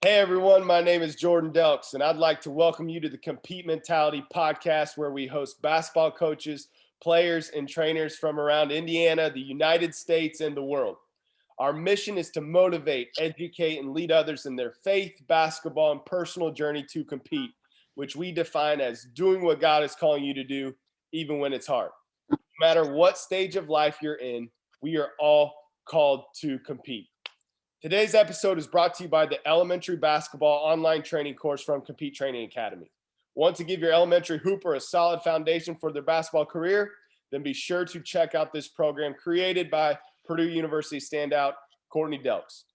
Hey everyone, my name is Jordan Delks, and I'd like to welcome you to the Compete Mentality podcast, where we host basketball coaches, players, and trainers from around Indiana, the United States, and the world. Our mission is to motivate, educate, and lead others in their faith, basketball, and personal journey to compete, which we define as doing what God is calling you to do, even when it's hard. No matter what stage of life you're in, we are all called to compete. Today's episode is brought to you by the Elementary Basketball Online Training Course from Compete Training Academy. Want to give your elementary hooper a solid foundation for their basketball career? Then be sure to check out this program created by Purdue University standout Courtney Delks.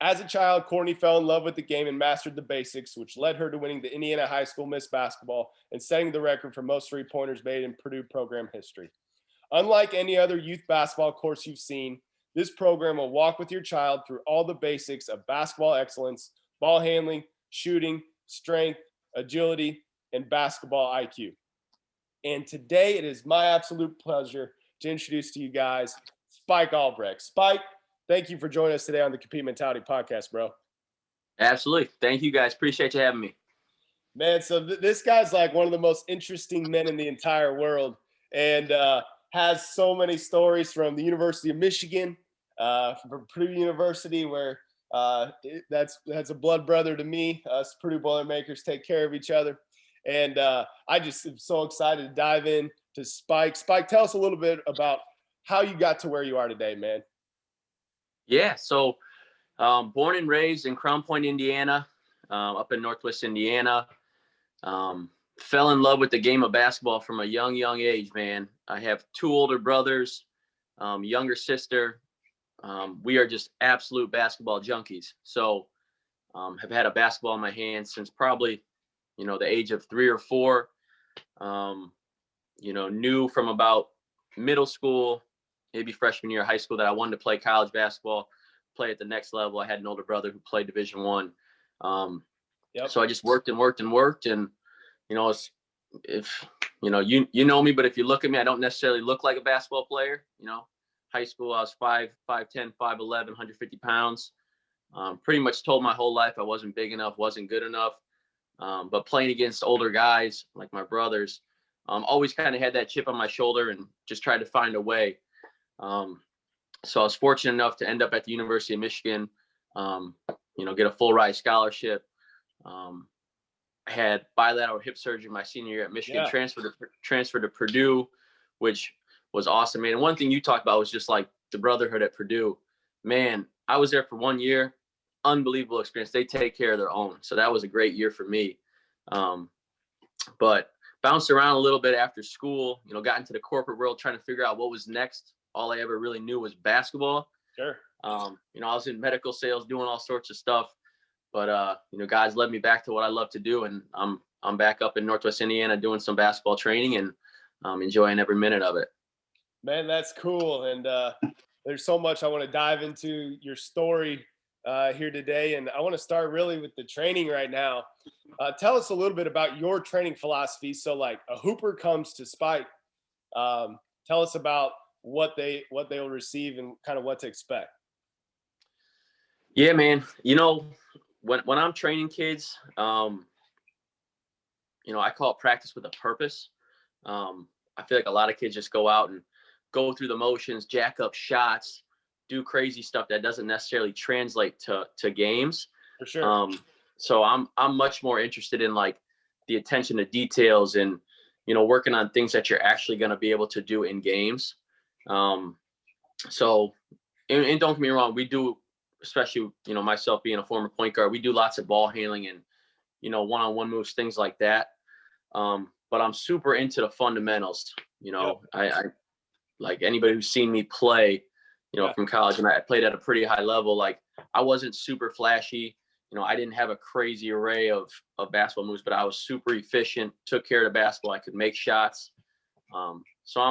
As a child, Courtney fell in love with the game and mastered the basics, which led her to winning the Indiana High School Miss Basketball and setting the record for most three-pointers made in Purdue program history. Unlike any other youth basketball course you've seen, this program will walk with your child through all the basics of basketball excellence, ball handling, shooting, strength, agility, and basketball IQ. And today it is my absolute pleasure to introduce to you guys Spike Albrecht. Spike, thank you for joining us today on the Compete Mentality podcast, bro. Absolutely. Thank you, guys. Appreciate you having me. Man, so this guy's like one of the most interesting men in the entire world, and has so many stories from the University of Michigan, from Purdue University, where that's a blood brother to me. Us Purdue Boilermakers take care of each other. And I just am so excited to dive in to Spike. Spike, tell us a little bit about how you got to where you are today, man. Yeah, so born and raised in Crown Point, Indiana, up in Northwest Indiana. Fell in love with the game of basketball from a young age, man. I have two older brothers, younger sister. We are just absolute basketball junkies. So have had a basketball in my hands since probably, the age of 3 or 4. Knew from about middle school, maybe freshman year of high school, that I wanted to play college basketball, play at the next level. I had an older brother who played Division I. So I just worked. And, if you know me, but if you look at me, I don't necessarily look like a basketball player. High school, I was 5'10", 5'11", 150 pounds. Pretty much told my whole life I wasn't big enough, wasn't good enough. But playing against older guys like my brothers, always kind of had that chip on my shoulder and just tried to find a way. So I was fortunate enough to end up at the University of Michigan, get a full ride scholarship. I had bilateral hip surgery my senior year at Michigan, transferred to Purdue, which was awesome, man. And one thing you talked about was just like the brotherhood at Purdue. Man, I was there for 1 year. Unbelievable experience. They take care of their own. So that was a great year for me. But bounced around a little bit after school, got into the corporate world trying to figure out what was next. All I ever really knew was basketball. Sure. I was in medical sales doing all sorts of stuff. But, God's led me back to what I love to do. And I'm back up in Northwest Indiana doing some basketball training and enjoying every minute of it. Man, that's cool. And there's so much I want to dive into your story here today. And I want to start really with the training right now. Tell us a little bit about your training philosophy. So like a hooper comes to Spike. Tell us about what they'll receive and kind of what to expect. Yeah, man. When I'm training kids, I call it practice with a purpose. I feel like a lot of kids just go out and go through the motions, jack up shots, do crazy stuff that doesn't necessarily translate to games. For sure. So I'm much more interested in like the attention to details and, working on things that you're actually going to be able to do in games. So don't get me wrong, we do, especially, myself being a former point guard, we do lots of ball handling and, one-on-one moves, things like that. But I'm super into the fundamentals. I like anybody who's seen me play, from college, and I played at a pretty high level. Like I wasn't super flashy. I didn't have a crazy array of basketball moves, but I was super efficient, took care of the basketball. I could make shots. So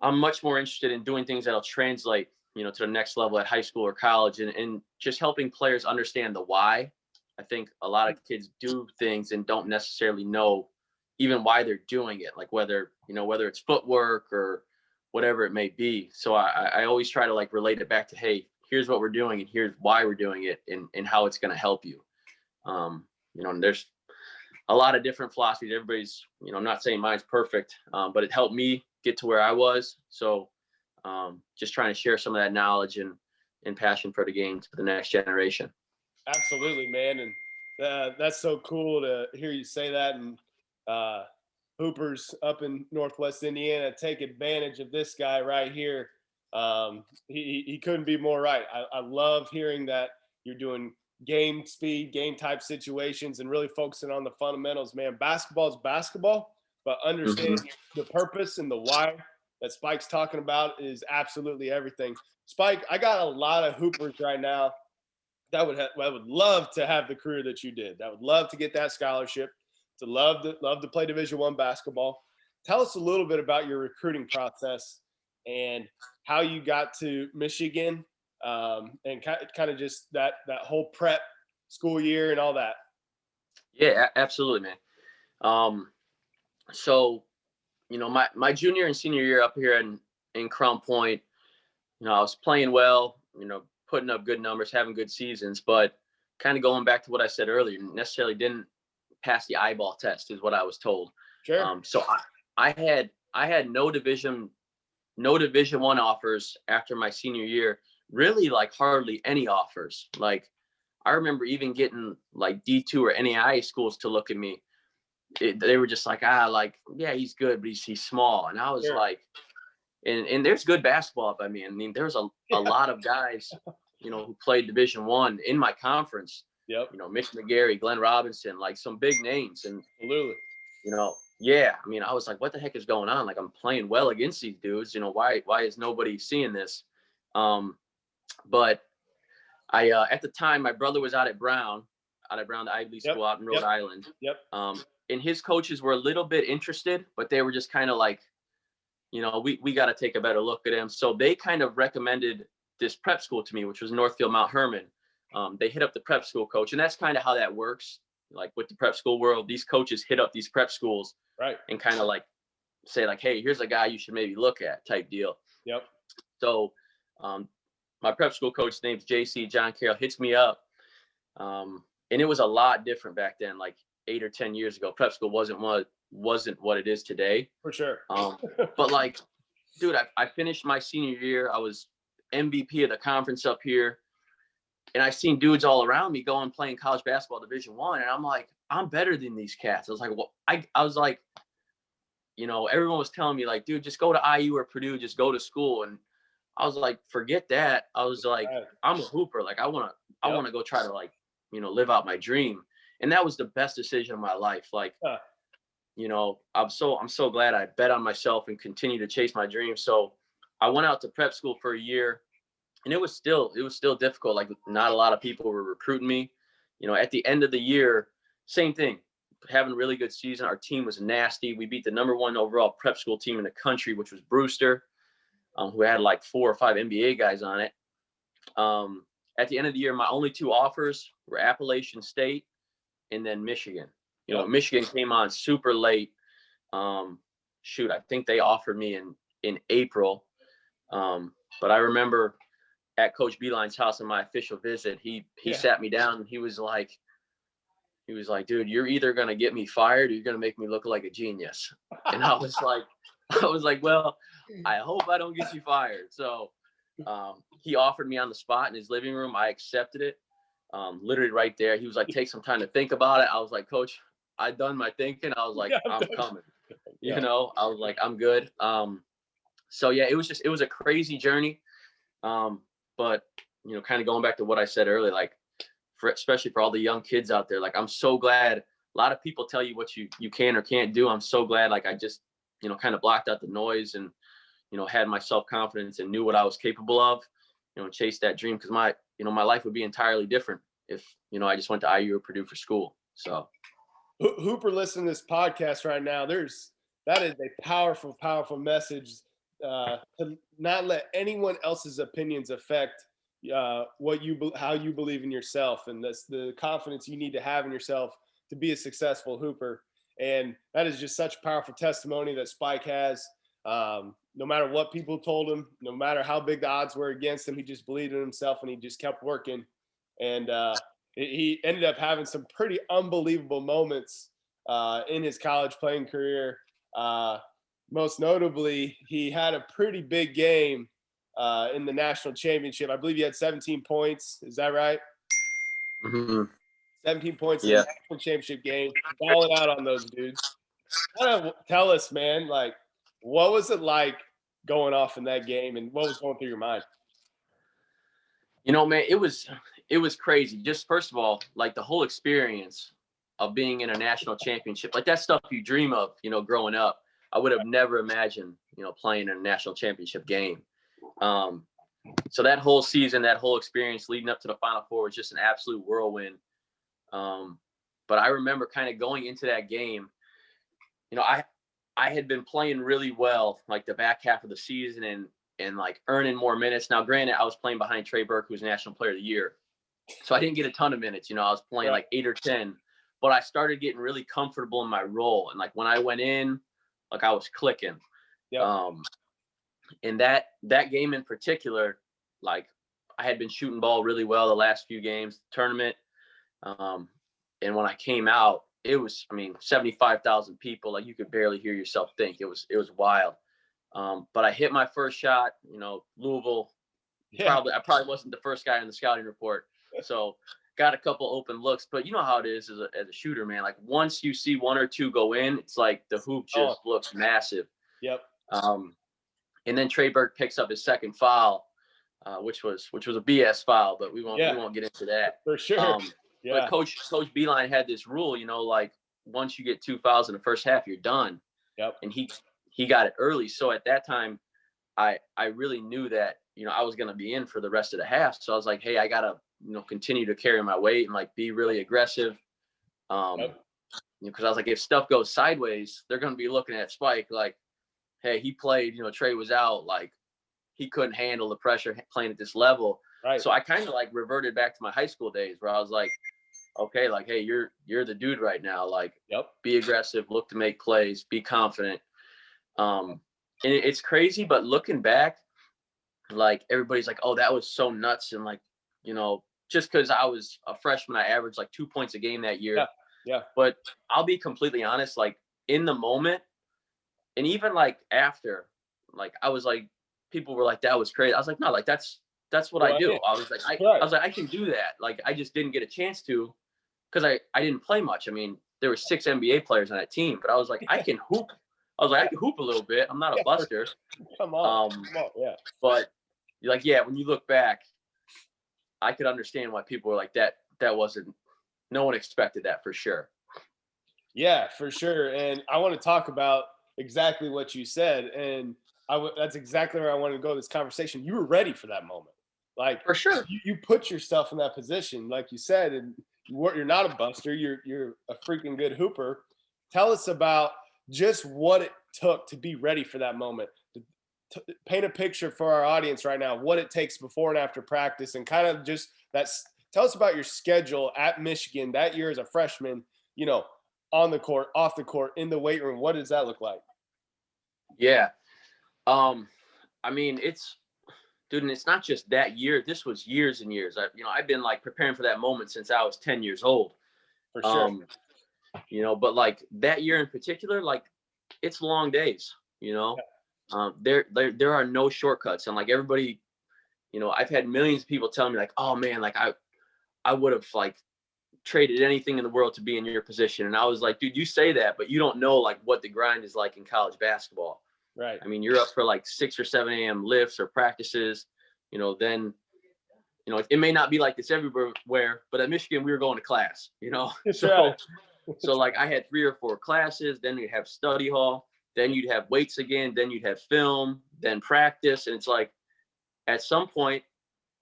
I'm much more interested in doing things that'll translate, to the next level at high school or college, and just helping players understand the why. I think a lot of kids do things and don't necessarily know even why they're doing it, like whether it's footwork or whatever it may be. So I always try to like relate it back to, hey, here's what we're doing and here's why we're doing it and how it's going to help you. And there's a lot of different philosophies. Everybody's, I'm not saying mine's perfect, but it helped me get to where I was. So just trying to share some of that knowledge and passion for the game to the next generation. Absolutely, man. And that's so cool to hear you say that. And Hoopers up in Northwest Indiana take advantage of this guy right here. He couldn't be more right. I love hearing that you're doing game speed, game type situations, and really focusing on the fundamentals, man. Basketball is basketball, but understanding the purpose and the why that Spike's talking about is absolutely everything. Spike, I got a lot of Hoopers right now that would love to have the career that you did. That would love to get that scholarship, to love to play Division I basketball. Tell us a little bit about your recruiting process and how you got to Michigan, and kind of just that whole prep school year and all that. Yeah, absolutely, man. So, my junior and senior year up here in Crown Point, I was playing well, putting up good numbers, having good seasons, but kind of going back to what I said earlier, necessarily didn't pass the eyeball test is what I was told. Sure. So I had no Division I offers after my senior year, really like hardly any offers. Like I remember even getting like D2 or NAIA schools to look at me. They were just like, yeah, he's good, but he's small. And I was like, and there's good basketball up. I mean, there's a lot of guys, who played Division I in my conference. Yep. Mitch McGarry, Glenn Robinson, like some big names. And, absolutely. Yeah, I mean, I was like, what the heck is going on? Like, I'm playing well against these dudes. Why is nobody seeing this? But I, at the time, my brother was out at Brown, the Ivy League school out in Rhode Island. Yep. And his coaches were a little bit interested, but they were just kind of like, we got to take a better look at him. So they kind of recommended this prep school to me, which was Northfield Mount Herman. They hit up the prep school coach, and that's kind of how that works. Like with the prep school world, these coaches hit up these prep schools, right, and kind of like say like, hey, here's a guy you should maybe look at type deal. Yep. So my prep school coach name's JC John Carroll hits me up. And it was a lot different back then, like 8 or 10 years ago. Prep school wasn't what it is today. For sure. But like, dude, I finished my senior year. I was MVP of the conference up here. And I seen dudes all around me going playing college basketball Division I. And I'm like, I'm better than these cats. I was like, well, I was like, everyone was telling me like, dude, just go to IU or Purdue, just go to school. And I was like, forget that. I was like, I'm a hooper. Like I want to go try to like, live out my dream. And that was the best decision of my life. Like, I'm so glad I bet on myself and continue to chase my dream. So I went out to prep school for a year, and it was still difficult. Like not a lot of people were recruiting me. At the end of the year, same thing, having a really good season. Our team was nasty. We beat the number 1 overall prep school team in the country, which was Brewster, who had like 4 or 5 NBA guys on it. At the end of the year, my only 2 offers were Appalachian State and then Michigan. Michigan came on super late. I think they offered me in April. But I remember at Coach Beeline's house on my official visit, he sat me down and he was like, dude, you're either going to get me fired or you're going to make me look like a genius. And I was like, well, I hope I don't get you fired. So he offered me on the spot in his living room. I accepted it. Literally right there. He was like, take some time to think about it. I was like, Coach, I done my thinking. I was like, I'm coming. I was like, I'm good. So yeah, it was a crazy journey. But kind of going back to what I said earlier, like especially for all the young kids out there, like I'm so glad. A lot of people tell you what you can or can't do. I'm so glad like I just, kind of blocked out the noise and, had my self-confidence and knew what I was capable of, chased that dream. Cause my life would be entirely different if, I just went to IU or Purdue for school. So Hooper listening to this podcast right now, that is a powerful, powerful message, to not let anyone else's opinions affect how you believe in yourself. And that's the confidence you need to have in yourself to be a successful hooper. And that is just such powerful testimony that Spike has. No matter what people told him, no matter how big the odds were against him, he just believed in himself and he just kept working. And he ended up having some pretty unbelievable moments in his college playing career. Most notably, he had a pretty big game in the national championship. I believe he had 17 points. Is that right? Mm-hmm. 17 points in the national championship game. Balling out on those dudes. Kind of tell us, man, like, what was it like going off in that game and what was going through your mind? You know, man, it was crazy. Just first of all, like the whole experience of being in a national championship, like that stuff you dream of, you know, growing up. I would have never imagined, you know, playing in a national championship game. So that whole season, that whole experience leading up to the Final Four was just an absolute whirlwind. But I remember kind of going into that game, you know, I had been playing really well, like the back half of the season and like earning more minutes. Now, granted, I was playing behind Trey Burke, who was National Player of the Year. So I didn't get a ton of minutes, you know, I was playing like 8 or 10, but I started getting really comfortable in my role. And like when I went in, like I was clicking. And that game in particular, like I had been shooting ball really well the last few games, tournament. And when I came out, it was, I mean, 75,000 people, like you could barely hear yourself think. It was wild. But I hit my first shot, you know, Louisville. I probably wasn't the first guy in the scouting report. So got a couple open looks, but you know how it is as a shooter, man. Like once you see 1 or 2 go in, it's like the hoop just looks massive. And then Trey Burke picks up his second foul, which was a BS foul, but we won't get into that. For sure. But Coach Beeline had this rule, you know, like once you get 2 fouls in the first half, you're done. And he got it early. So at that time, I really knew that, you know, I was going to be in for the rest of the half. So I was like, hey, I got to, you know, continue to carry my weight and like be really aggressive. You know, because I was like, if stuff goes sideways, they're going to be looking at Spike like, hey, he played, you know, Trey was out, like he couldn't handle the pressure playing at this level. So I kind of like reverted back to my high school days where I was like, okay, like, hey, you're the dude right now. Like, be aggressive, look to make plays, be confident. And it's crazy, but looking back, like everybody's like, oh, that was so nuts. And like, you know, just because I was a freshman, I averaged like 2 points a game that year. But I'll be completely honest, like in the moment, and even like after, like I was like, people were like, that was crazy. I was like, no, like that's what I do. I was like, I was like, I can do that. Like I just didn't get a chance to, because I didn't play much. I mean, there were 6 NBA players on that team, but I was like, I can hoop. I was like, I can hoop a little bit. I'm not a buster. Come on. But like, yeah, when you look back, I could understand why people were like that. That wasn't, no one expected that for sure. Yeah, for sure. And I want to talk about exactly what you said. And that's exactly where I wanted to go with this conversation. You were ready for that moment. Like, for sure. You put yourself in that position, like you said, and you're not a buster. You're a freaking good hooper. Tell us about just what it took to be ready for that moment. Paint a picture for our audience right now, what it takes before and after practice, and kind of just tell us about your schedule at Michigan that year as a freshman, you know, on the court, off the court, in the weight room. What does that look like? Yeah. I mean, it's not just that year. This was years and years. I've been like preparing for that moment since I was 10 years old. For sure. You know, but like that year in particular, like it's long days, you know. There are no shortcuts. And like everybody, you know, I've had millions of people telling me like, oh man, like I would have like traded anything in the world to be in your position. And I was like, dude, you say that, but you don't know like what the grind is like in college basketball. Right. I mean, you're up for like 6 or 7 a.m. lifts or practices, you know, then, you know, it may not be like this everywhere, but at Michigan, we were going to class, you know. So like I had 3 or 4 classes, then you'd have study hall, then you'd have weights again, then you'd have film, then practice. And it's like, at some point,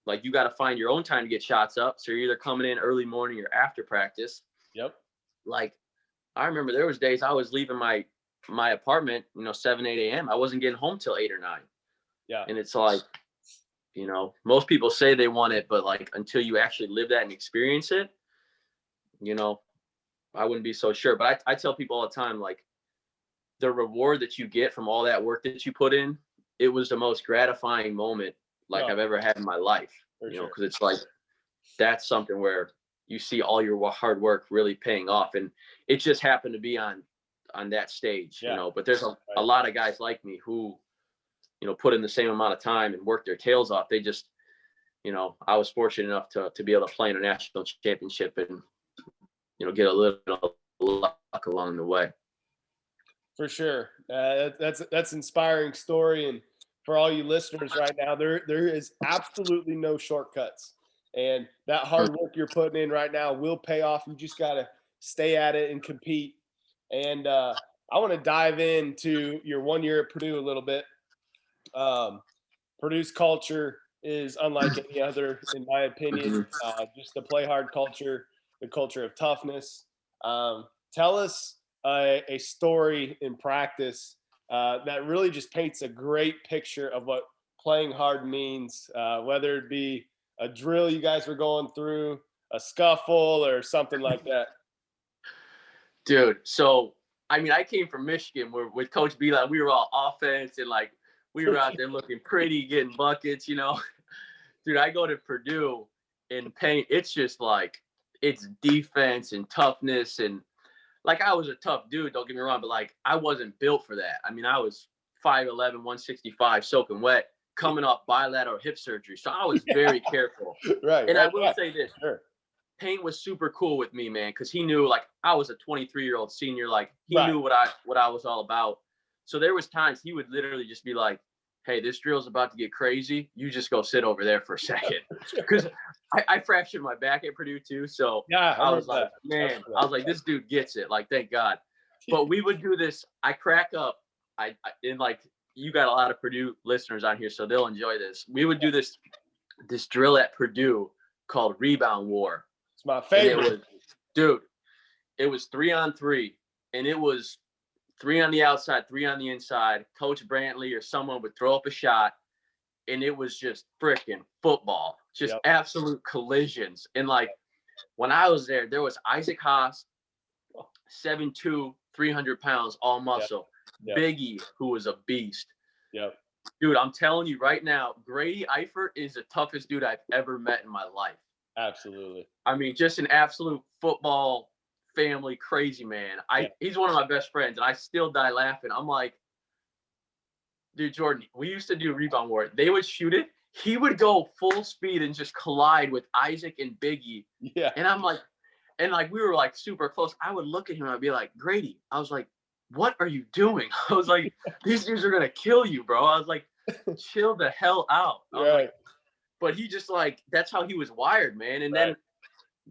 like you got to find your own time to get shots up. So you're either coming in early morning or after practice. Like I remember there was days I was leaving my apartment, you know, 7, 8 a.m. I wasn't getting home till 8 or 9. And it's like, you know, most people say they want it, but like until you actually live that and experience it, you know, I wouldn't be so sure. But I tell people all the time, like, the reward that you get from all that work that you put in, it was the most gratifying moment I've ever had in my life. Because it's like, that's something where you see all your hard work really paying off. And it just happened to be on that stage, but there's a lot of guys like me who, put in the same amount of time and work their tails off. They just, I was fortunate enough to be able to play in a national championship and, get a little luck along the way. For sure. That's inspiring story. And for all you listeners right now, there is absolutely no shortcuts. And that hard work you're putting in right now will pay off. You just got to stay at it and compete. And I want to dive into your 1 year at Purdue a little bit. Purdue's culture is unlike any other, in my opinion. Just the play hard culture, the culture of toughness. Tell us a story in practice that really just paints a great picture of what playing hard means, whether it be a drill you guys were going through, a scuffle, or something like that. Dude, so I came from Michigan where with Coach B, we were all offense and we were out there looking pretty, getting buckets, Dude, I go to Purdue and paint. It's just it's defense and toughness. And I was a tough dude, don't get me wrong, but I wasn't built for that. I was 5'11", 165, soaking wet, coming off bilateral hip surgery. So I was very careful. Right. And I will say this. Sure. Payne was super cool with me, man, because he knew I was a 23-year-old senior. He Right. knew what I was all about. So there was times he would literally just be like, hey, this drill's about to get crazy. You just go sit over there for a second. Because I fractured my back at Purdue too. So yeah, I was like, man, I was like, this dude gets it. Thank God. But we would do this. I crack up. You got a lot of Purdue listeners on here, so they'll enjoy this. We would do this drill at Purdue called Rebound War. It's my favorite. It was 3-on-3, and it was 3 on the outside, 3 on the inside. Coach Brantley or someone would throw up a shot, and it was just freaking football, just absolute collisions. And when I was there was Isaac Haas, 7'2", 300 pounds, all muscle. Yep. Biggie, who was a beast. Yep. Dude, I'm telling you right now, Grady Eifert is the toughest dude I've ever met in my life. Absolutely. Just an absolute football family crazy man. He's one of my best friends, and I still die laughing. I'm like, dude, Jordan, we used to do Rebound War. They would shoot it. He would go full speed and just collide with Isaac and Biggie. Yeah. And I'm like, we were super close. I would look at him and I'd be like, Grady, I was like, what are you doing? I was like, these dudes are going to kill you, bro. I was like, chill the hell out. Right. But he just that's how he was wired, man. And then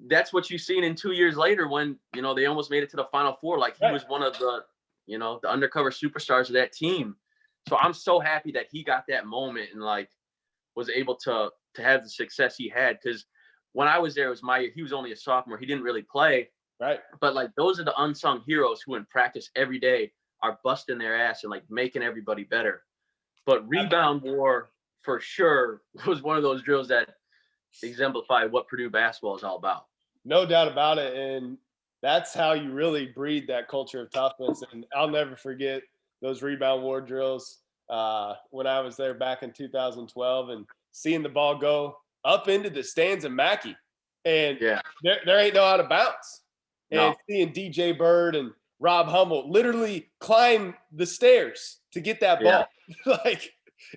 that's what you've seen in 2 years later when, they almost made it to the Final Four. He was one of the, the undercover superstars of that team. So I'm so happy that he got that moment and was able to have the success he had. Because when I was there, it was my year. He was only a sophomore. He didn't really play. Right. But those are the unsung heroes who in practice every day are busting their ass and making everybody better. But Rebound War for sure was one of those drills that exemplified what Purdue basketball is all about. No doubt about it. And that's how you really breed that culture of toughness. And I'll never forget those Rebound War drills when I was there back in 2012 and seeing the ball go up into the stands of Mackey. And there ain't no out of bounds. And seeing DJ Bird and Rob Hummel literally climb the stairs to get that ball.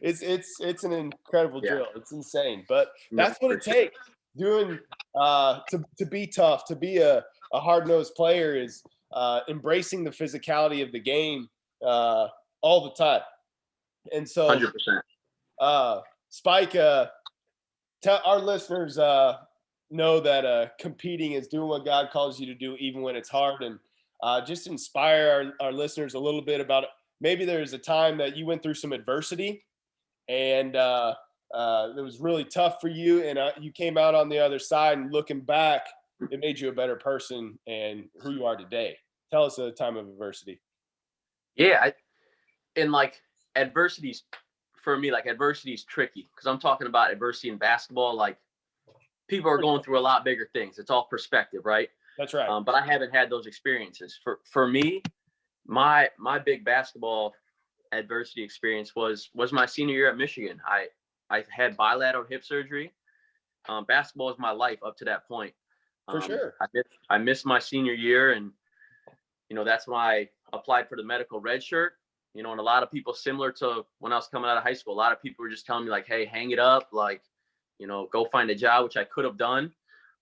It's an incredible drill. It's insane. But that's what it takes. Doing to be tough, to be a hard-nosed player is embracing the physicality of the game all the time. And so 100%. Spike, tell our listeners know that competing is doing what God calls you to do, even when it's hard, and just inspire our listeners a little bit about it. Maybe there's a time that you went through some adversity and it was really tough for you, and you came out on the other side, and looking back, it made you a better person and who you are today. Tell us a time of adversity. Yeah. Adversity's for me, adversity is tricky because I'm talking about adversity in basketball. People are going through a lot bigger things. It's all perspective, right? That's right. But I haven't had those experiences. For me, My big basketball adversity experience was my senior year at Michigan. I had bilateral hip surgery. Basketball was my life up to that point. For sure. I missed my senior year, and that's why I applied for the medical red shirt. And a lot of people, similar to when I was coming out of high school, a lot of people were just telling me like, hey, hang it up, like, go find a job, which I could have done.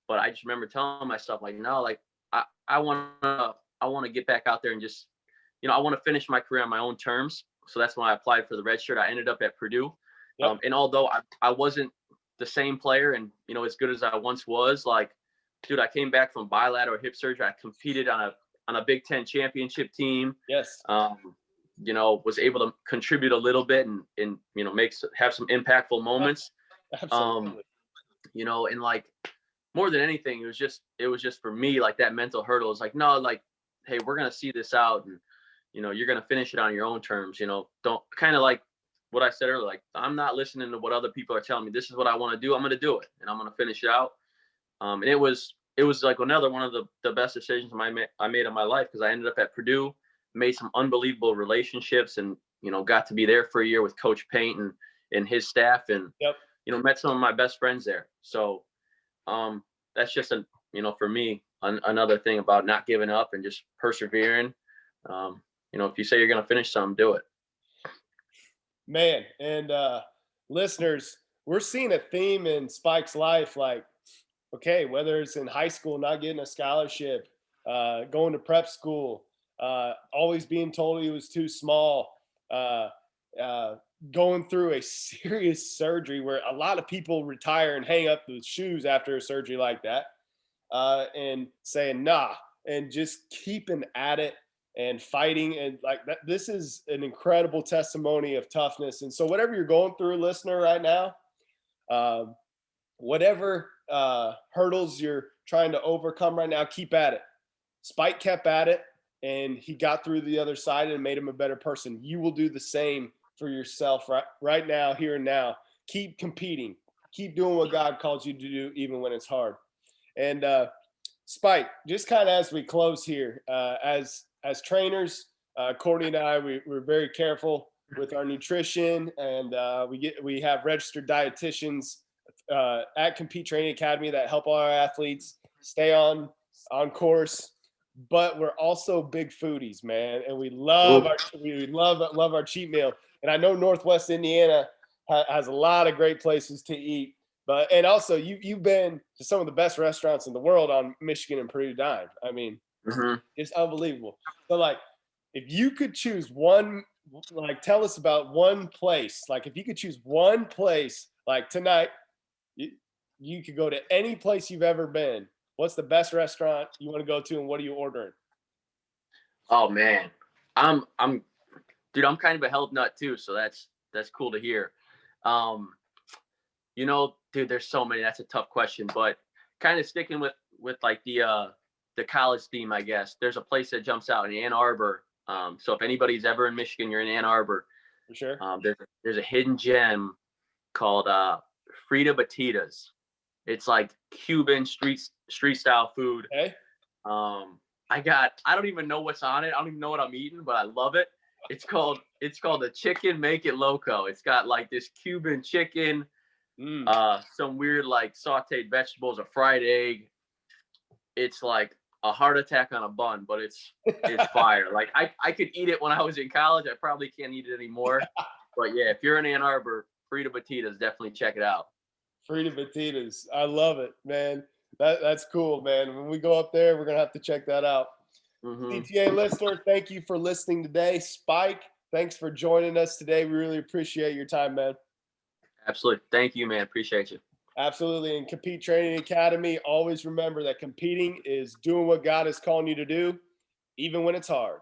But I just remember telling myself like, no, like I want to get back out there and just, I want to finish my career on my own terms. So that's when I applied for the red shirt. I ended up at Purdue. Yep. And although I wasn't the same player and, as good as I once was, like, dude, I came back from bilateral hip surgery. I competed on a Big Ten championship team. Yes. Was able to contribute a little bit and have some impactful moments. Absolutely. And like more than anything, it was just for me, like that mental hurdle is like, no, like, hey, we're going to see this out and, you're going to finish it on your own terms, don't kind of like what I said earlier, like I'm not listening to what other people are telling me. This is what I want to do. I'm going to do it and I'm going to finish it out. And it was like another one of the best decisions I made in my life because I ended up at Purdue, made some unbelievable relationships and, got to be there for a year with Coach Paint and his staff and, yep. Met some of my best friends there. So that's just, for me, another thing about not giving up and just persevering. If you say you're going to finish something, do it. Man, and listeners, we're seeing a theme in Spike's life, like, okay, whether it's in high school, not getting a scholarship, going to prep school, always being told he was too small, going through a serious surgery where a lot of people retire and hang up the shoes after a surgery like that, and saying, nah, and just keeping at it and fighting. And like that, this is an incredible testimony of toughness. And so whatever you're going through, listener, right now, whatever hurdles you're trying to overcome right now, keep at it. Spike kept at it and he got through the other side and made him a better person. You will do the same for yourself right now, here and now. Keep competing. Keep doing what God calls you to do, even when it's hard. And Spike, just kind of as we close here, as trainers, Courtney and I, we're very careful with our nutrition, and we have registered dietitians at Compete Training Academy that help all our athletes stay on course. But we're also big foodies, man, and we love our cheat meal. And I know Northwest Indiana has a lot of great places to eat. And also you've been to some of the best restaurants in the world on Michigan and Purdue dime. I mean, It's unbelievable. So like, if you could choose one, like tell us about one place, like if you could choose one place, like tonight, you could go to any place you've ever been. What's the best restaurant you want to go to and what are you ordering? Oh man, I'm kind of a health nut too. So that's cool to hear. Dude, there's so many. That's a tough question, but kind of sticking with like the college theme, I guess. There's a place that jumps out in Ann Arbor. So if anybody's ever in Michigan, you're in Ann Arbor. For sure. There's a hidden gem called Frita Batitas. It's like Cuban street style food. Okay. I don't even know what's on it. I don't even know what I'm eating, but I love it. It's called the Chicken Make It Loco. It's got like this Cuban chicken, some weird like sauteed vegetables, a fried egg. It's like a heart attack on a bun, but it's fire. Like I could eat it when I was in college. I probably can't eat it anymore. But yeah, if you're in Ann Arbor, Frita Batitas, definitely check it out. Frita Batitas. I love it, man. That's cool, man. When we go up there, we're going to have to check that out. CTA listener, thank you for listening today. Spike, thanks for joining us today. We really appreciate your time, man. Absolutely. Thank you, man. Appreciate you. Absolutely. And Compete Training Academy, always remember that competing is doing what God is calling you to do, even when it's hard.